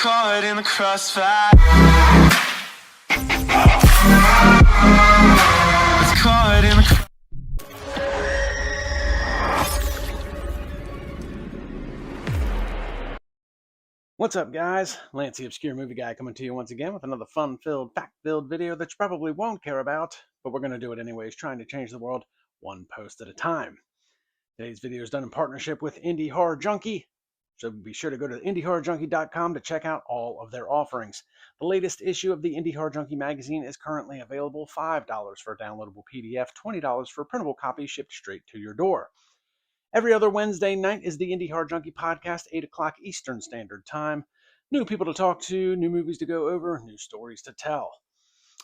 caught in the crossfire. It's caught in the What's up, guys? Lance the Obscure Movie Guy coming to you once again with another fun-filled, fact-filled video that you probably won't care about, but we're going to do it anyways, trying to change the world one post at a time. Today's video is done in partnership with Indie Horror Junkie, so be sure to go to indiehorrorjunkie.com to check out all of their offerings. The latest issue of the Indie Horror Junkie magazine is currently available $5 for a downloadable PDF, $20 for a printable copy shipped straight to your door. Every other Wednesday night is the Indie Horror Junkie podcast, 8 o'clock Eastern Standard Time. New people to talk to, new movies to go over, new stories to tell.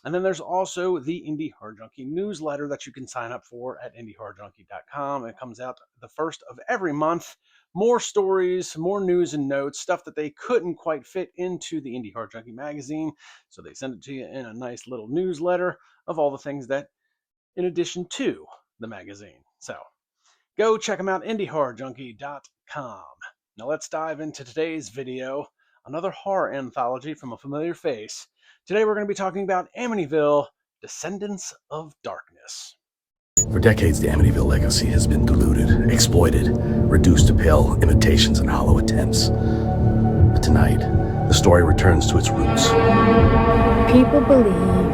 And then there's also the Indie Horror Junkie newsletter that you can sign up for at indiehorrorjunkie.com. It comes out the first of every month. More stories, more news and notes, stuff that they couldn't quite fit into the Indie Horror Junkie magazine. So they send it to you in a nice little newsletter of all the things that, in addition to the magazine. So go check them out, indiehorrorjunkie.com. Now let's dive into today's video, another horror anthology from a familiar face. Today we're going to be talking about Amityville Descendants of Darkness. For decades, the Amityville legacy has been diluted, exploited, reduced to pale imitations and hollow attempts. But tonight, the story returns to its roots. People believe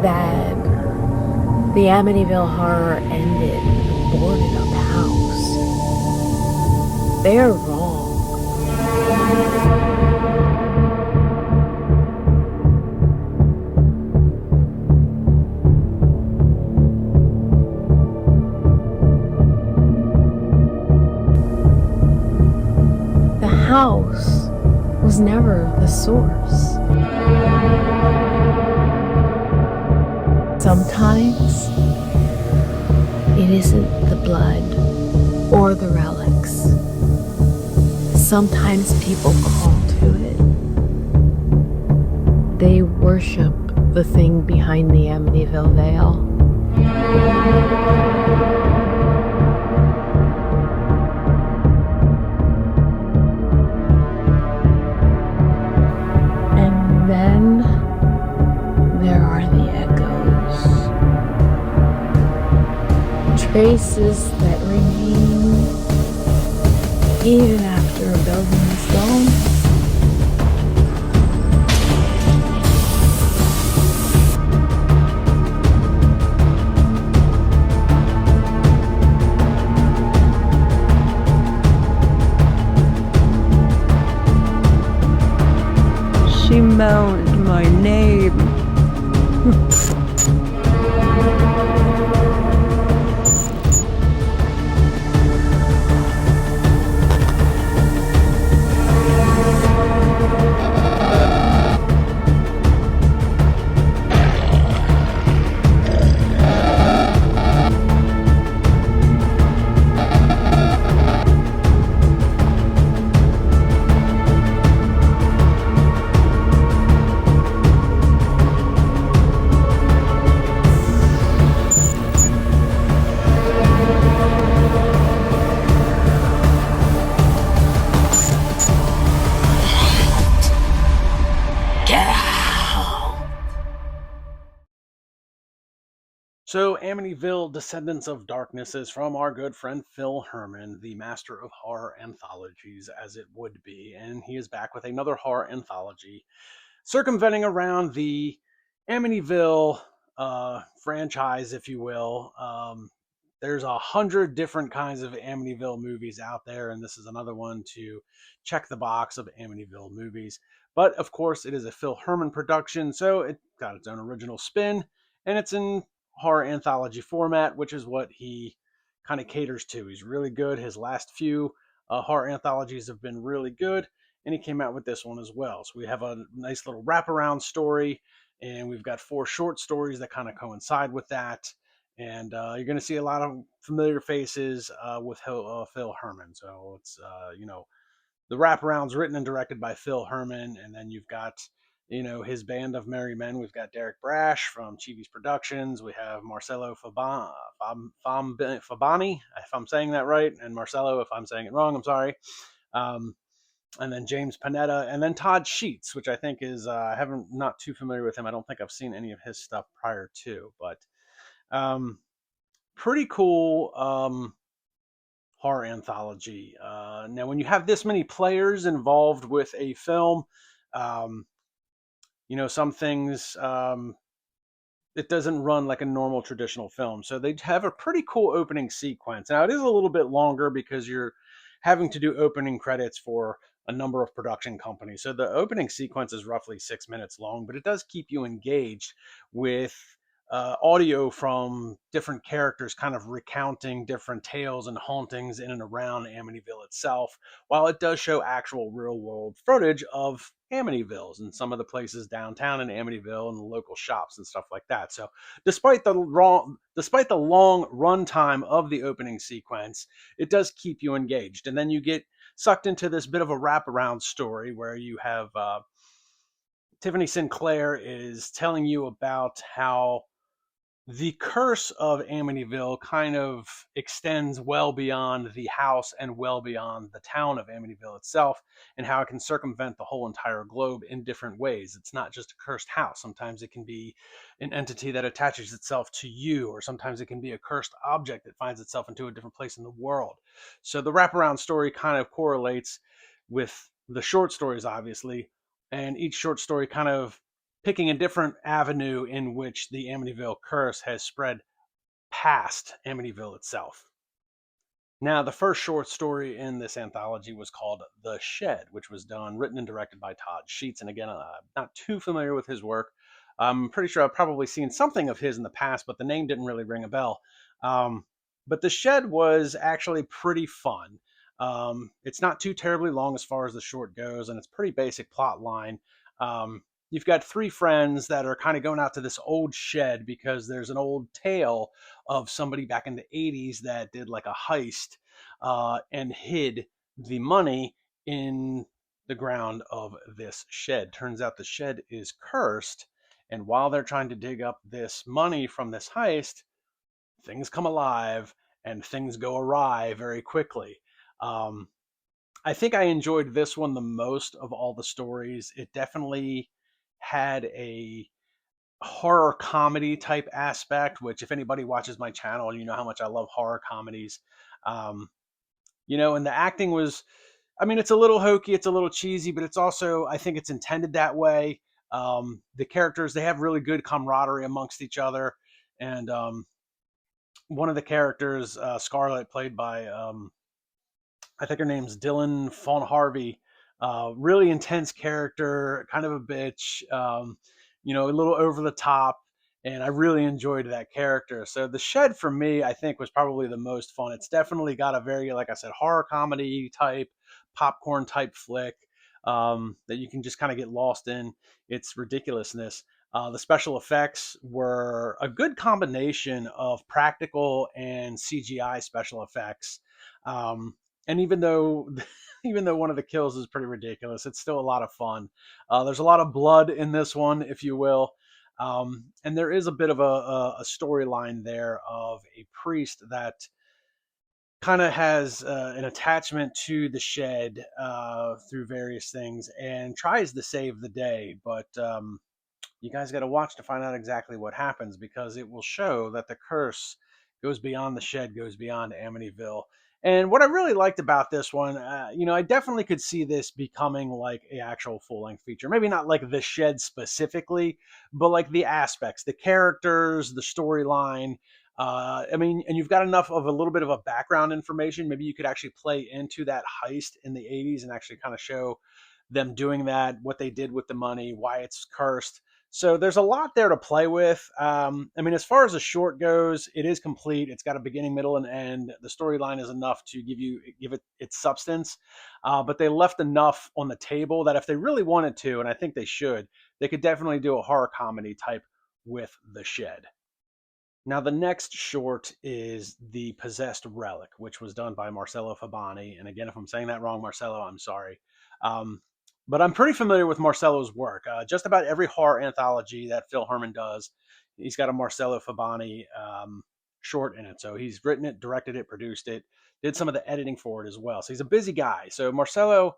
that the Amityville horror ended boarded up house. They're wrong. The house was never the source. Sometimes it isn't the blood or the relics. Sometimes people call to it. They worship the thing behind the Amityville veil. And then there are the echoes. Traces that remain even after a building is gone. She moaned my name. So, Amityville Descendants of Darkness is from our good friend Phil Herman, the master of horror anthologies, as it would be. And he is back with another horror anthology, circumventing around the Amityville franchise, if you will. There's 100 different kinds of Amityville movies out there, and this is another one to check the box of Amityville movies. But, of course, it is a Phil Herman production, so it got its own original spin, and it's in horror anthology format, which is what he kind of caters to. He's really good. His last few horror anthologies have been really good, and he came out with this one as well. So we have a nice little wraparound story, and we've got 4 short stories that kind of coincide with that. And you're going to see a lot of familiar faces with Phil Herman. So it's, the wraparound's written and directed by Phil Herman, and then you've got his band of merry men. We've got Derek Brash from Chivi's Productions. We have Marcello Fabani, if I'm saying that right, and Marcello, if I'm saying it wrong, I'm sorry. and then James Panetta, and then Todd Sheets, which I think is I haven't not too familiar with him. I don't think I've seen any of his stuff prior to, but um, pretty cool horror anthology. Now, when you have this many players involved with a film, um, some things it doesn't run like a normal traditional film. So they have a pretty cool opening sequence. Now it is a little bit longer because you're having to do opening credits for a number of production companies. So the opening sequence is roughly 6 minutes long, but it does keep you engaged with audio from different characters kind of recounting different tales and hauntings in and around Amityville itself, while it does show actual real world footage of Amityville's and some of the places downtown in Amityville and the local shops and stuff like that. So despite the long runtime of the opening sequence, it does keep you engaged. And then you get sucked into this bit of a wraparound story where you have Tiffany Sinclair is telling you about how the curse of Amityville kind of extends well beyond the house and well beyond the town of Amityville itself, and how it can circumvent the whole entire globe in different ways. It's not just a cursed house. Sometimes it can be an entity that attaches itself to you, or sometimes it can be a cursed object that finds itself into a different place in the world. So the wraparound story kind of correlates with the short stories, obviously, and each short story kind of picking a different avenue in which the Amityville curse has spread past Amityville itself. Now, the first short story in this anthology was called The Shed, which was written and directed by Todd Sheets. And again, I'm not too familiar with his work. I'm pretty sure I've probably seen something of his in the past, but the name didn't really ring a bell. But The Shed was actually pretty fun. It's not too terribly long as far as the short goes, and it's pretty basic plot line. You've got three friends that are kind of going out to this old shed because there's an old tale of somebody back in the 80s that did like a heist and hid the money in the ground of this shed. Turns out the shed is cursed, and while they're trying to dig up this money from this heist, things come alive and things go awry very quickly. I think I enjoyed this one the most of all the stories. It definitely had a horror comedy type aspect, which if anybody watches my channel, you know how much I love horror comedies. Um, and the acting was, I mean, it's a little hokey, it's a little cheesy, but it's also, I think it's intended that way. The characters, they have really good camaraderie amongst each other. And one of the characters, Scarlett, played by, I think her name's Dylan Fawn Harvey. Really intense character, kind of a bitch, a little over the top, and I really enjoyed that character. So The Shed for me, I think, was probably the most fun. It's definitely got a very, like I said, horror comedy type, popcorn type flick that you can just kind of get lost in its ridiculousness. The special effects were a good combination of practical and CGI special effects. And even though one of the kills is pretty ridiculous, it's still a lot of fun. There's a lot of blood in this one, if you will. And there is a bit of a storyline there of a priest that kind of has an attachment to the shed through various things and tries to save the day. But you guys got to watch to find out exactly what happens, because it will show that the curse goes beyond the shed, goes beyond Amityville. And what I really liked about this one, I definitely could see this becoming like an actual full-length feature. Maybe not like the shed specifically, but like the aspects, the characters, the storyline. And you've got enough of a little bit of a background information. Maybe you could actually play into that heist in the 80s and actually kind of show them doing that, what they did with the money, why it's cursed. So there's a lot there to play with. As far as the short goes, it is complete. It's got a beginning, middle, and end. The storyline is enough to give it its substance. But they left enough on the table that if they really wanted to, and I think they should, they could definitely do a horror comedy type with The Shed. Now, the next short is The Possessed Relic, which was done by Marcello Fabani. And again, if I'm saying that wrong, Marcello, I'm sorry. But I'm pretty familiar with Marcello's work. Just about every horror anthology that Phil Herman does, he's got a Marcello Fabani short in it. So he's written it, directed it, produced it, did some of the editing for it as well. So he's a busy guy. So Marcello,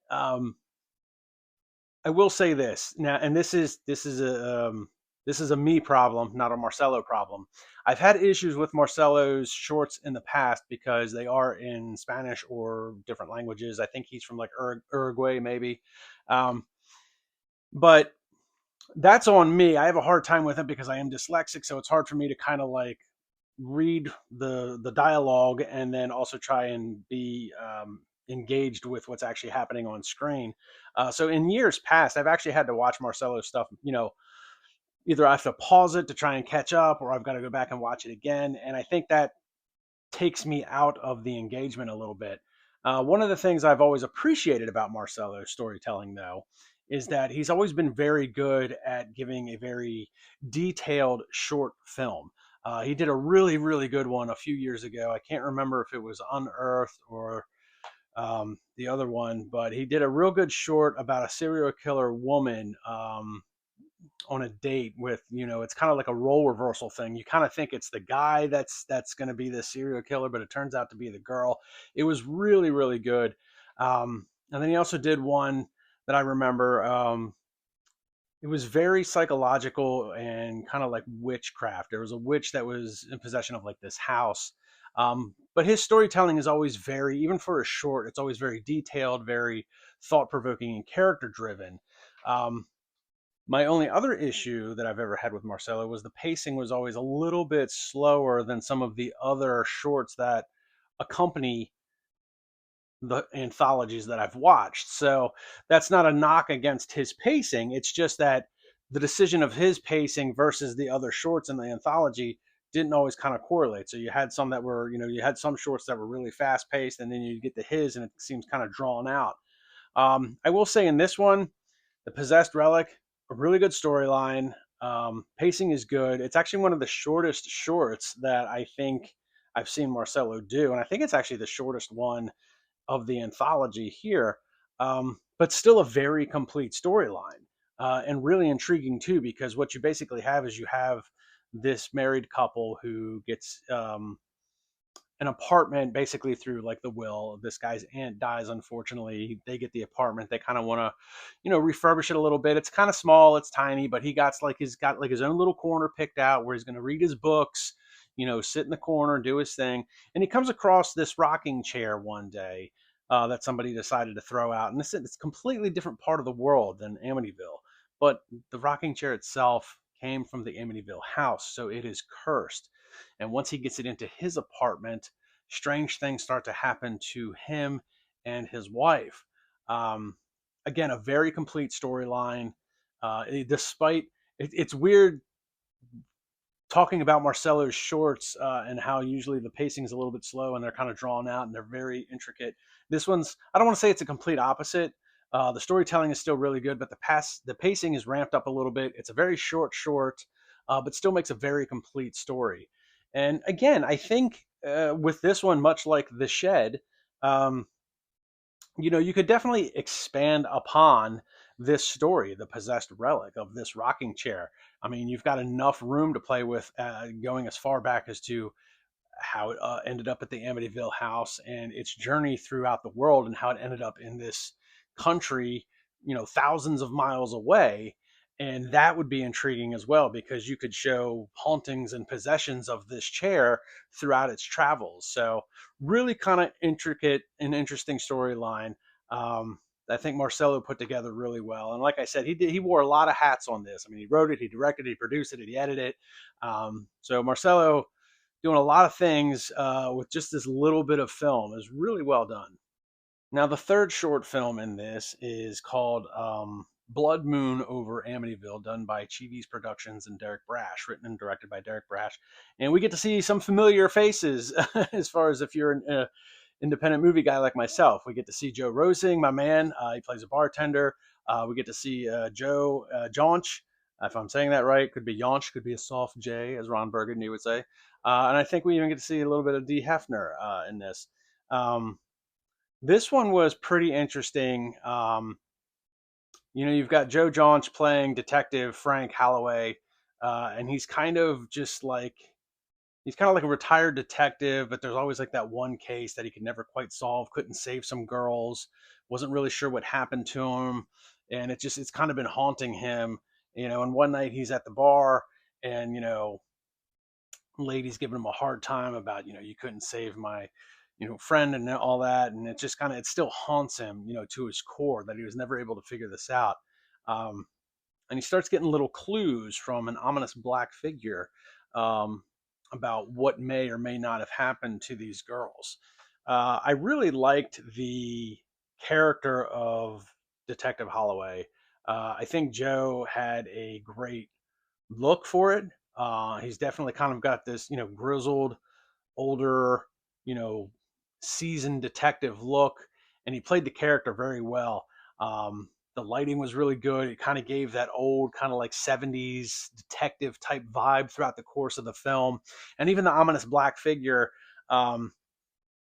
Um, I will say this now, and this is a me problem, not a Marcelo problem. I've had issues with Marcelo's shorts in the past because they are in Spanish or different languages. I think he's from like Uruguay, maybe. Um, but that's on me. I have a hard time with it because I am dyslexic, so it's hard for me to kind of like read the dialogue and then also try and be engaged with what's actually happening on screen. So in years past, I've actually had to watch Marcelo's stuff. Either I have to pause it to try and catch up, or I've got to go back and watch it again. And I think that takes me out of the engagement a little bit. One of the things I've always appreciated about Marcelo's storytelling, though, is that he's always been very good at giving a very detailed short film. He did a really, really good one a few years ago. I can't remember if it was Unearthed or the other one, but he did a real good short about a serial killer woman on a date with, it's kind of like a role reversal thing. You kind of think it's the guy that's going to be the serial killer, but it turns out to be the girl. It was really, really good. And then he also did one that I remember. It was very psychological and kind of like witchcraft. There was a witch that was in possession of like this house. But his storytelling is always very, even for a short, it's always very detailed, very thought provoking and character driven. My only other issue that I've ever had with Marcelo was the pacing was always a little bit slower than some of the other shorts that accompany the anthologies that I've watched. So that's not a knock against his pacing. It's just that the decision of his pacing versus the other shorts in the anthology didn't always kind of correlate. So you had some that were, you had some shorts that were really fast paced, and then you get to his and it seems kind of drawn out. I will say in this one, the Possessed Relic, a really good storyline. Pacing is good. It's actually one of the shortest shorts that I think I've seen Marcelo do. And I think it's actually the shortest one of the anthology here, but still a very complete storyline and really intriguing too, because what you basically have is you have this married couple who gets an apartment basically through like the will. This guy's aunt dies, unfortunately. They get the apartment. They kind of want to, refurbish it a little bit. It's kind of small, it's tiny, but he's got like his own little corner picked out where he's going to read his books, sit in the corner, do his thing. And he comes across this rocking chair one day that somebody decided to throw out. And it's a completely different part of the world than Amityville. But the rocking chair itself came from the Amityville house, so it is cursed. And once he gets it into his apartment, strange things start to happen to him and his wife. Um, Again, a very complete storyline. Despite it's weird talking about Marcelo's shorts and how usually the pacing is a little bit slow and they're kind of drawn out and they're very intricate. This one's, I don't want to say it's a complete opposite. The storytelling is still really good, but the pacing is ramped up a little bit. It's a very short, but still makes a very complete story. And again, I think with this one, much like The Shed, um, you could definitely expand upon this story, the possessed relic of this rocking chair. I mean, you've got enough room to play with, going as far back as to how it ended up at the Amityville house and its journey throughout the world and how it ended up in this country, thousands of miles away. And that would be intriguing as well because you could show hauntings and possessions of this chair throughout its travels. So, really kind of intricate and interesting storyline. I think Marcelo put together really well. And like I said, he wore a lot of hats on this. I mean, he wrote it, he directed it, he produced it, he edited it. So Marcelo doing a lot of things with just this little bit of film is really well done. Now, the third short film in this is called Blood Moon over Amityville, done by Chivi's Productions and Derek Brash, written and directed by Derek Brash. And we get to see some familiar faces as far as if you're an independent movie guy like myself. We get to see Joe Rosing, my man. He plays a bartender. We get to see Joe Jaunch, if I'm saying that right. Could be Jaunch, could be a soft J, as Ron Burgundy would say. And I think we even get to see a little bit of Dee Hefner in this. This one was pretty interesting. You've got Joe Jaunch playing Detective Frank Holloway, and he's kind of just like he's kind of like a retired detective, but there's always like that one case that he could never quite solve, couldn't save some girls, wasn't really sure what happened to him, and it's kind of been haunting him, and one night he's at the bar, and lady's giving him a hard time about, you couldn't save my, friend and all that, and it still haunts him, to his core, that he was never able to figure this out. um, and he starts getting little clues from an ominous black figure, um, about what may or may not have happened to these girls. I really liked the character of Detective Holloway. I think Joe had a great look for it. He's definitely kind of got this, grizzled, older, you know, seasoned detective look, and he played the character very well. The lighting was really good. It kind of gave that old, kind of like 70s detective type vibe throughout the course of the film. And even the ominous black figure, um,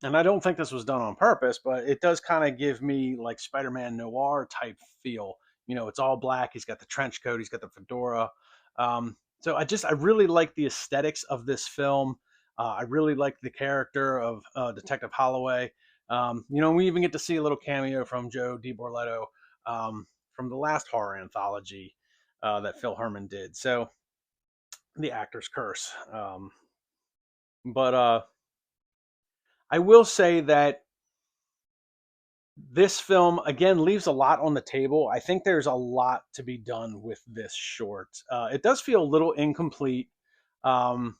and I don't think this was done on purpose, but it does kind of give me like Spider-Man noir type feel. It's all black. He's got the trench coat. He's got the fedora. So I really like the aesthetics of this film. I really like the character of Detective Holloway. We even get to see a little cameo from Joe DiBorletto, from the last horror anthology that Phil Herman did. So the actor's curse. But I will say that this film again leaves a lot on the table. I think there's a lot to be done with this short. It does feel a little incomplete. Um,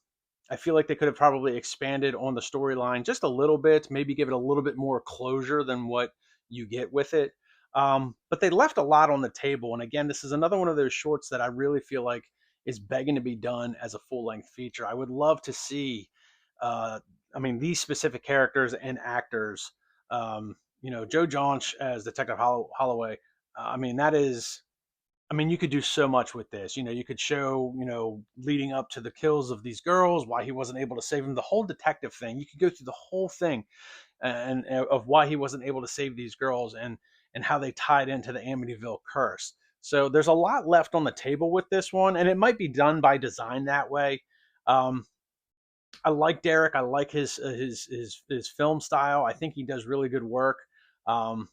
I feel like they could have probably expanded on the storyline just a little bit, maybe give it a little bit more closure than what you get with it. But they left a lot on the table. And again, this is another one of those shorts that I really feel like is begging to be done as a full length feature. I would love to see, uh, these specific characters and actors. Joe Jaunch as Detective Holloway. That is, you could do so much with this. You could show, leading up to the kills of these girls, why he wasn't able to save them, the whole detective thing. You could go through the whole thing, and of why he wasn't able to save these girls, and how they tied into the Amityville curse. So there's a lot left on the table with this one, and it might be done by design that way. Um, I like Derek. I like his film style. I think he does really good work. Um,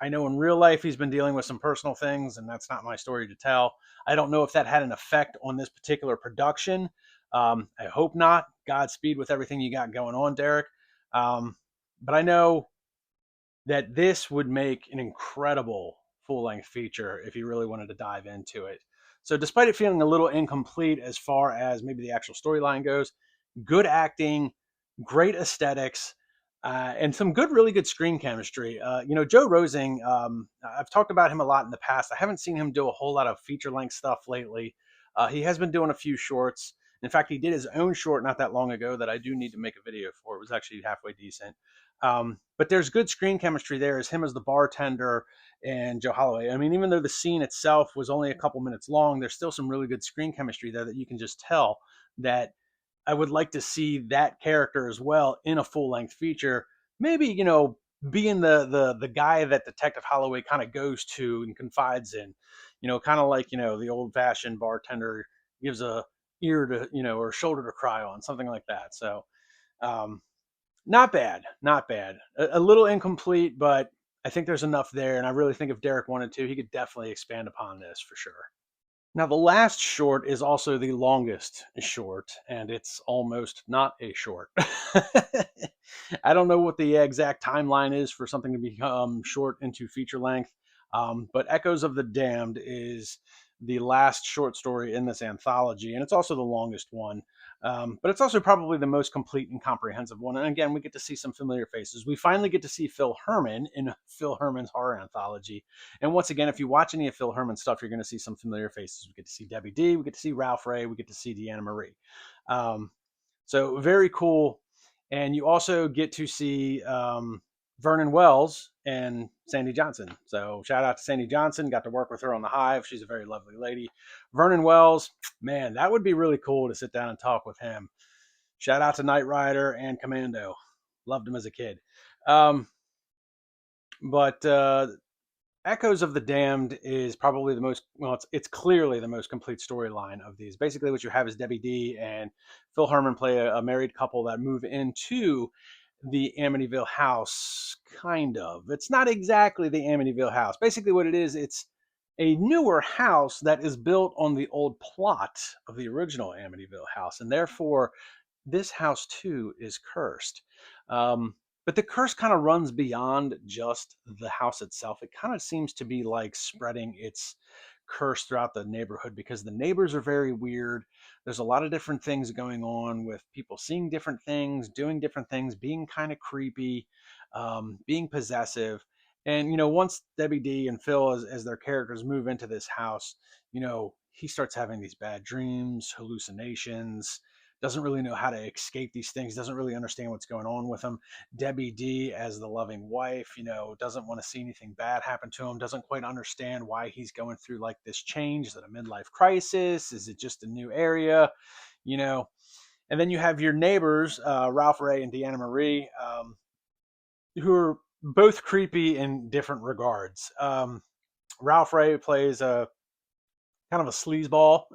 I know in real life he's been dealing with some personal things, and that's not my story to tell. I don't know if that had an effect on this particular production. I hope not. Godspeed with everything you got going on, Derek. But I know that this would make an incredible full length feature if you really wanted to dive into it. So, despite it feeling a little incomplete as far as maybe the actual storyline goes, good acting, great aesthetics, and some really good screen chemistry. Joe Rosing, I've talked about him a lot in the past. I haven't seen him do a whole lot of feature length stuff lately. He has been doing a few shorts. In fact, he did his own short not that long ago that I do need to make a video for. It was actually halfway decent. But there's good screen chemistry there as him as the bartender and Joe Holloway. Even though the scene itself was only a couple minutes long, there's still some really good screen chemistry there that you can just tell that I would like to see that character as well in a full length feature. Maybe, being the guy that Detective Holloway kind of goes to and confides in, kind of like, the old fashioned bartender gives a ear to, or shoulder to cry on, something like that. So, um, not bad, not bad. A little incomplete, but I think there's enough there. And I really think if Derek wanted to, he could definitely expand upon this for sure. Now, the last short is also the longest short, and it's almost not a short. I don't know what the exact timeline is for something to become short into feature length, but Echoes of the Damned is the last short story in this anthology, and it's also the longest one. But it's also probably the most complete and comprehensive one. And again, we get to see some familiar faces. We finally get to see Phil Herman in Phil Herman's horror anthology. And once again, if you watch any of Phil Herman's stuff, you're going to see some familiar faces. We get to see Debbie D, we get to see Ralph Ray, we get to see Deanna Marie. So very cool. And you also get to see Vernon Wells and Sandy Johnson. So shout out to Sandy Johnson. Got to work with her on The Hive. She's a very lovely lady. Vernon Wells, man, that would be really cool to sit down and talk with him. Shout out to Knight Rider and Commando. Loved him as a kid. But Echoes of the Damned is probably the most, well, it's clearly the most complete storyline of these. Basically, what you have is Debbie D and Phil Herman play a married couple that move into the Amityville house, kind of. It's not exactly the Amityville house. Basically, what it is, it's a newer house that is built on the old plot of the original Amityville house, and therefore this house too is cursed. Um, but the curse kind of runs beyond just the house itself. It kind of seems to be like spreading its curse throughout the neighborhood because the neighbors are very weird. There's a lot of different things going on with people seeing different things, doing different things, being kind of creepy, being possessive. And, once Debbie D and Phil, as their characters move into this house, he starts having these bad dreams, hallucinations, doesn't really know how to escape these things, doesn't really understand what's going on with him. Debbie D, as the loving wife, doesn't want to see anything bad happen to him, doesn't quite understand why he's going through like this change. Is it a midlife crisis? Is it just a new area? You know, and then you have your neighbors, Ralph Ray and Deanna Marie, who are both creepy in different regards. Ralph Ray plays a kind of a sleazeball.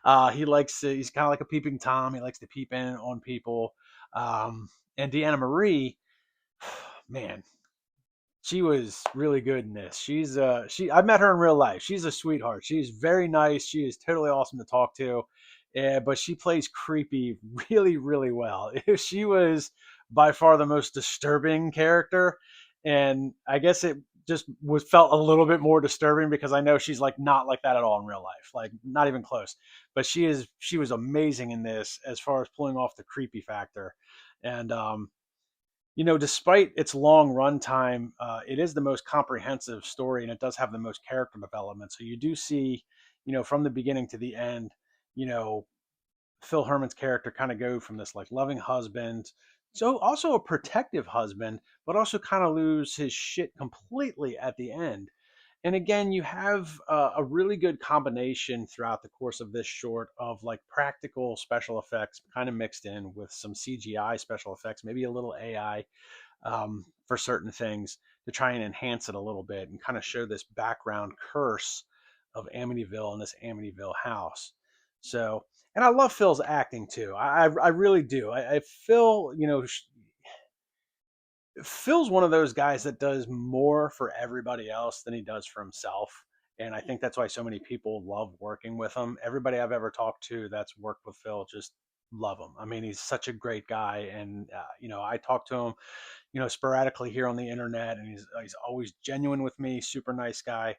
He's kind of like a peeping Tom. He likes to peep in on people. And Deanna Marie, man, she was really good in this. I met her in real life. She's a sweetheart. She's very nice. She is totally awesome to talk to. But she plays creepy really, really well. She was by far the most disturbing character. And I guess it just was felt a little bit more disturbing because I know she's like not like that at all in real life, like not even close. But she was amazing in this as far as pulling off the creepy factor. And despite its long runtime, it is the most comprehensive story, and it does have the most character development. So you do see, from the beginning to the end, you know, Phil Herman's character kind of go from this like loving husband, so also a protective husband, but also kind of lose his shit completely at the end. And again, you have a really good combination throughout the course of this short of like practical special effects kind of mixed in with some CGI special effects, maybe a little AI for certain things to try and enhance it a little bit and kind of show this background curse of Amityville and this Amityville house. So, and I love Phil's acting too. I really do. I Phil, Phil's one of those guys that does more for everybody else than he does for himself. And I think that's why so many people love working with him. Everybody I've ever talked to that's worked with Phil just love him. I mean, he's such a great guy. And, I talk to him, sporadically here on the internet, and he's always genuine with me, super nice guy.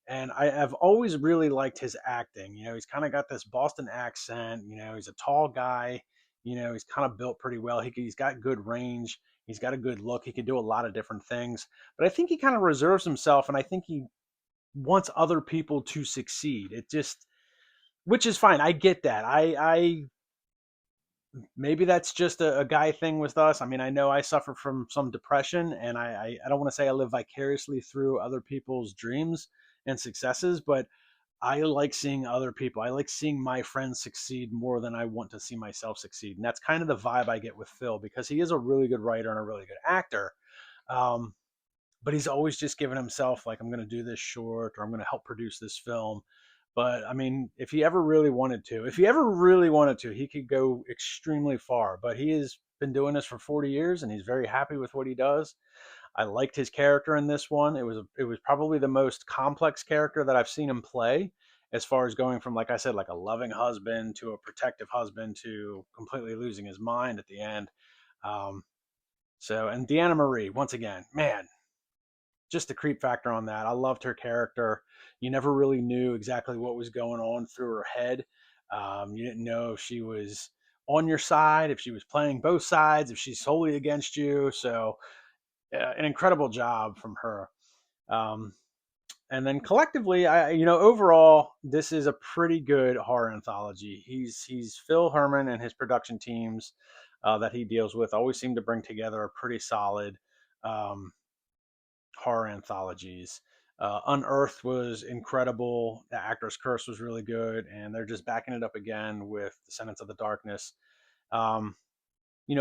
And I have always really liked his acting. He's kind of got this Boston accent. He's a tall guy. He's kind of built pretty well. He's got good range. He's got a good look. He can do a lot of different things. But I think he kind of reserves himself, and I think he wants other people to succeed. It just, which is fine. I get that. I maybe that's just a guy thing with us. I mean, I know I suffer from some depression, and I don't want to say I live vicariously through other people's dreams and successes, but I like seeing other people. I like seeing my friends succeed more than I want to see myself succeed. And that's kind of the vibe I get with Phil because he is a really good writer and a really good actor. Um, but he's always just given himself like, I'm going to do this short or I'm going to help produce this film. But I mean, if he ever really wanted to, he could go extremely far. But he has been doing this for 40 years and he's very happy with what he does. I liked his character in this one. It was probably the most complex character that I've seen him play, as far as going from, like I said, like a loving husband to a protective husband to completely losing his mind at the end. Um, and Deanna Marie, once again, man, just the creep factor on that. I loved her character. You never really knew exactly what was going on through her head. You didn't know if she was on your side, if she was playing both sides, if she's solely against you. So, an incredible job from her. Um, and then collectively, overall, this is a pretty good horror anthology. He's Phil Herman and his production teams that he deals with always seem to bring together a pretty solid um, horror anthologies. Unearthed was incredible. The Actor's Curse was really good, and they're just backing it up again with Descendants of the Darkness. Um,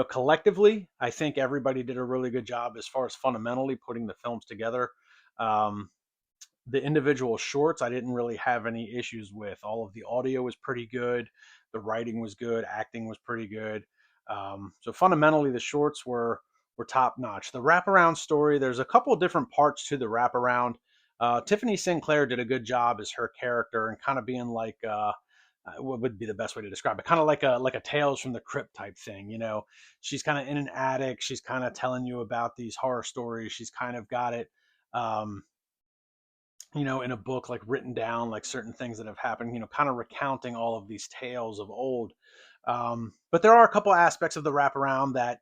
collectively, I think everybody did a really good job as far as fundamentally putting the films together. The individual shorts, I didn't really have any issues with. All of the audio was pretty good. The writing was good. Acting was pretty good. So fundamentally, the shorts were top notch. The wraparound story, there's a couple of different parts to the wraparound. Tiffany Sinclair did a good job as her character and kind of being like what would be the best way to describe it? Kind of like a Tales from the Crypt type thing. You know, she's kind of in an attic. She's kind of telling you about these horror stories. She's kind of got it. Um, you know, in a book, like written down, like certain things that have happened, you know, kind of recounting all of these tales of old. But there are a couple aspects of the wraparound that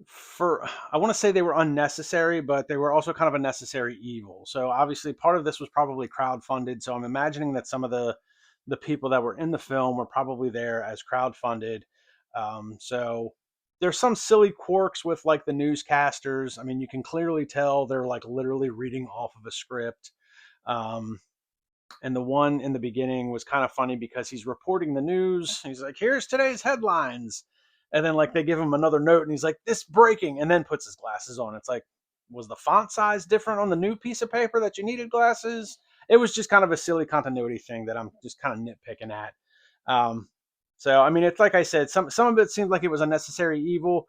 for I want to say they were unnecessary, but they were also kind of a necessary evil. So obviously part of this was probably crowdfunded. So I'm imagining that some of the people that were in the film were probably there as crowdfunded. So there's some silly quirks with like the newscasters. I mean, you can clearly tell they're like literally reading off of a script. Um, and the one in the beginning was kind of funny because he's reporting the news. He's like, here's today's headlines. And then like they give him another note and he's like, this breaking, and then puts his glasses on. It's like, was the font size different on the new piece of paper that you needed glasses? It was just kind of a silly continuity thing that I'm just kind of nitpicking at. Um, so I mean, it's like I said, some of it seemed like it was unnecessary evil.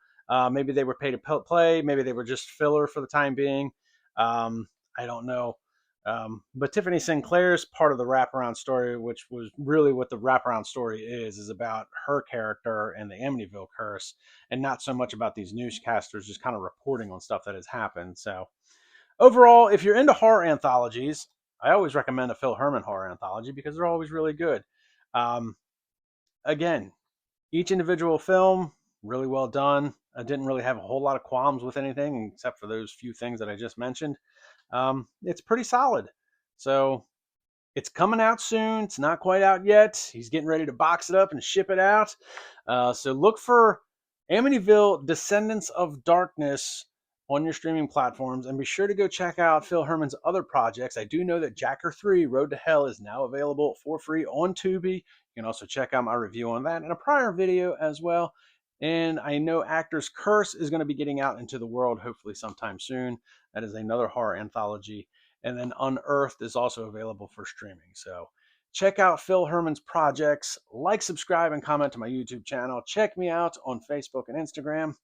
Maybe they were paid to play. Maybe they were just filler for the time being. I don't know. But Tiffany Sinclair's part of the wraparound story, which was really what the wraparound story is about her character and the Amityville curse, and not so much about these newscasters just kind of reporting on stuff that has happened. So overall, if you're into horror anthologies, I always recommend a Phil Herman horror anthology because they're always really good. Um, Again, each individual film really well done. I didn't really have a whole lot of qualms with anything except for those few things that I just mentioned. It's pretty solid. So it's coming out soon. It's not quite out yet. He's getting ready to box it up and ship it out. So look for Amityville Descendants of Darkness on your streaming platforms, and be sure to go check out Phil Herman's other projects. I do know that Jacker 3 Road to Hell is now available for free on Tubi. You can also check out my review on that in a prior video as well. And I know Actor's Curse is going to be getting out into the world hopefully sometime soon. That is another horror anthology. And then Unearthed is also available for streaming. So check out Phil Herman's projects. Like, subscribe, and comment to my YouTube channel. Check me out on Facebook and Instagram.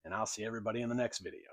And I'll see everybody in the next video.